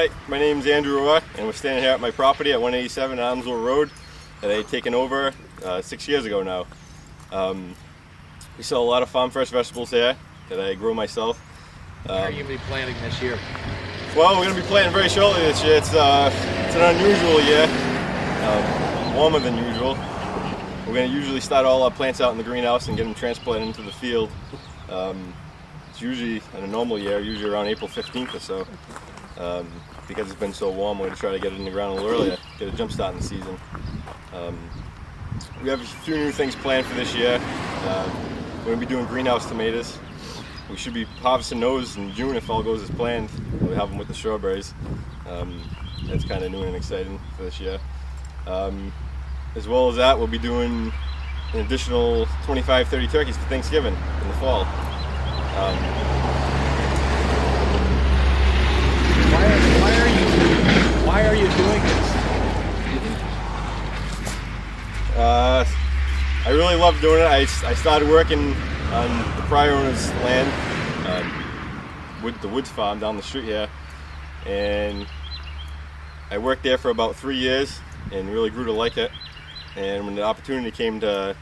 Hi, my name is Andrew Roy, and we're standing here at my property at 187 Adamsville Road that I had taken over 6 years ago now. We sell a lot of farm fresh vegetables here that I grow myself. What are you going to be planting this year? Well, we're going to be planting very shortly this year. It's an unusual year, warmer than usual. We're going to usually start all our plants out in the greenhouse and get them transplanted into the field. It's usually, in a normal year, usually around April 15th or so. Because it's been so warm, we're going to try to get it in the ground a little earlier, get a jump start in the season. We have a few new things planned for this year. We're going to be doing greenhouse tomatoes. We should be harvesting those in June if all goes as planned. We'll have them with the strawberries. That's kind of new and exciting for this year. As well as that, we'll be doing an additional 25-30 turkeys for Thanksgiving in the fall. Why are you doing this? I really love doing it. I started working on the prior owner's land, with the Woods Farm down the street here, and I worked there for about 3 years and really grew to like it. And when the opportunity came to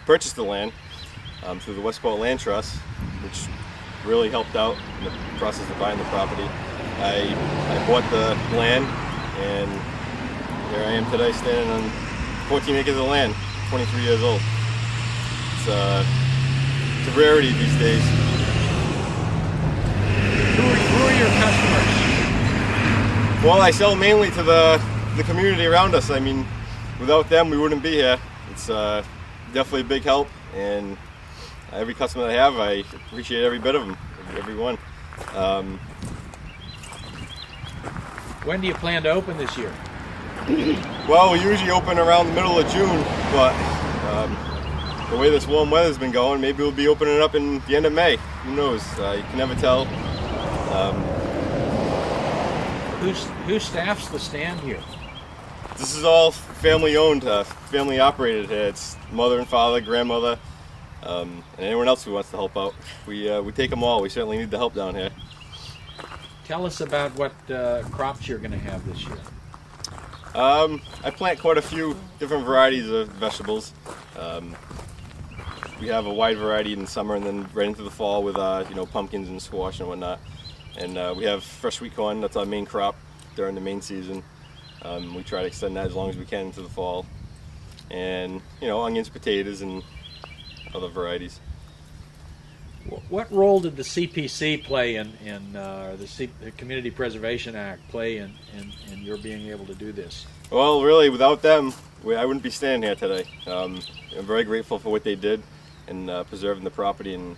purchase the land through the West Coast Land Trust, which really helped out in the process of buying the property, I bought the land, and here I am today standing on 14 acres of land, 23 years old. It's a rarity these days. Who are your customers? Well, I sell mainly to the community around us. I mean, without them, we wouldn't be here. It's definitely a big help, and every customer I have, I appreciate every bit of them, every one. When do you plan to open this year? Well, we usually open around the middle of June, but the way this warm weather's been going, maybe we'll be opening up in the end of May. Who knows? You can never tell. Who staffs the stand here? This is all family owned, family operated here. It's mother and father, grandmother, and anyone else who wants to help out. We take them all. We certainly need the help down here. Tell us about what crops you're going to have this year. I plant quite a few different varieties of vegetables. We have a wide variety in the summer, and then right into the fall with pumpkins and squash and whatnot. And we have fresh sweet corn. That's our main crop during the main season. We try to extend that as long as we can into the fall. And onions, potatoes, and other varieties. What role did the CPC play in the Community Preservation Act play in your being able to do this? Well, really, without them, I wouldn't be standing here today. I'm very grateful for what they did in preserving the property and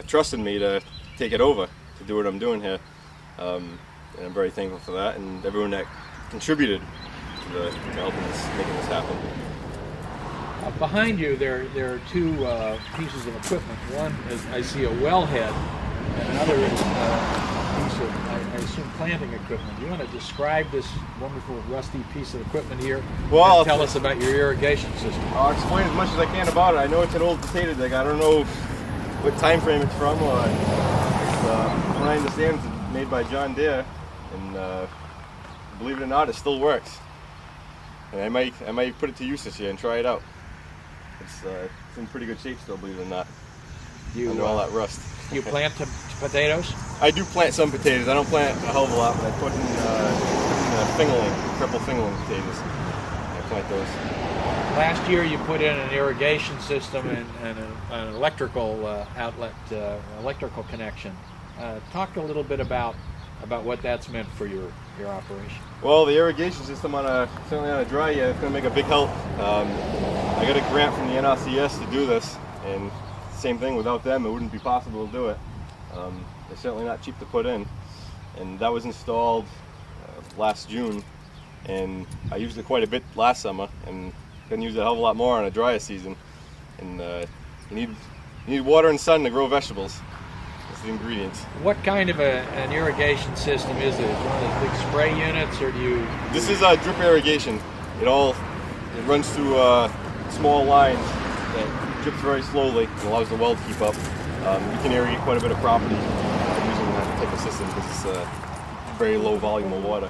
trusting me to take it over, to do what I'm doing here. And I'm very thankful for that, and everyone that contributed to helping making this happen. Behind you, there are two pieces of equipment. One is, I see, a wellhead, and another is a piece of, I assume, planting equipment. Do you want to describe this wonderful rusty piece of equipment here? Well, and tell us about your irrigation system. I'll explain as much as I can about it. I know it's an old potato dig. I don't know what time frame it's from, or from what I understand, it's made by John Deere, and believe it or not, it still works. And I might put it to use this year and try it out. It's in pretty good shape still, believe it or not, under all that rust. You plant potatoes? I do plant some potatoes. I don't plant a hell of a lot, but I put in purple fingerling potatoes. I plant those. Last year you put in an irrigation system and an electrical outlet, electrical connection. Talk a little bit about what that's meant for your operation. Well, the irrigation system certainly on a dry year, it's going to make a big help. I got a grant from the NRCS to do this, and same thing, without them it wouldn't be possible to do it. They're certainly not cheap to put in, and that was installed last June, and I used it quite a bit last summer, and can use it a hell of a lot more on a drier season. And you need water and sun to grow vegetables. The ingredients. What kind of an irrigation system is it? Is it one of those big spray units, or do you? This is drip irrigation. It runs through small lines that drips very slowly and allows the well to keep up. You can irrigate quite a bit of property using that type of system because it's very low volume of water.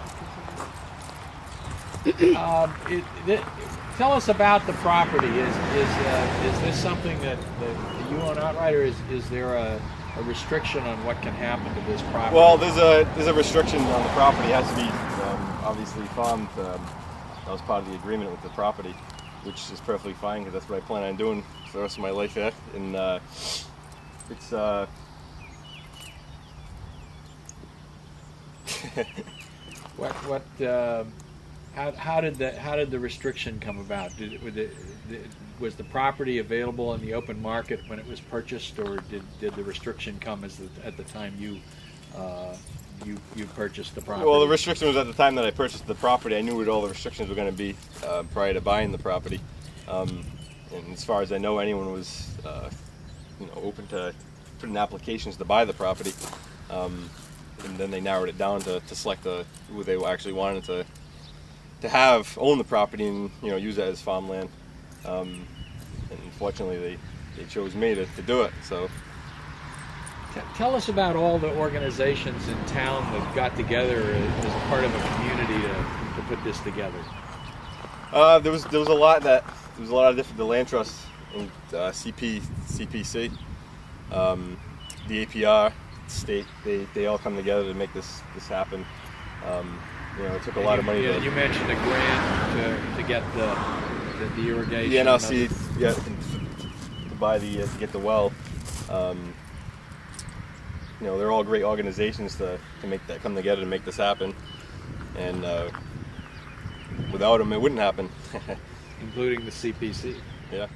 Tell us about the property. Is this something that you own outright, or is there a restriction on what can happen to this property? Well, there's a restriction on the property. It has to be obviously farmed. That was part of the agreement with the property, which is perfectly fine because that's what I plan on doing for the rest of my life here. And it's how did the restriction come about? Was the property available in the open market when it was purchased, or did the restriction come at the time you purchased the property? Well, the restriction was at the time that I purchased the property. I knew what all the restrictions were going to be prior to buying the property. And as far as I know, anyone was open to putting applications to buy the property. And then they narrowed it down to select who they actually wanted to own the property and use that as farmland. And unfortunately, they chose me to do it. So. Tell us about all the organizations in town that got together as part of a community to put this together. There was a lot of different, the land trust and CPC, the APR, state, they all come together to make this happen. It took a lot of money. You mentioned a grant to get the irrigation. The NLC, to buy to get the well. They're all great organizations to come together to make this happen, and without them, it wouldn't happen. Including the CPC. Yeah.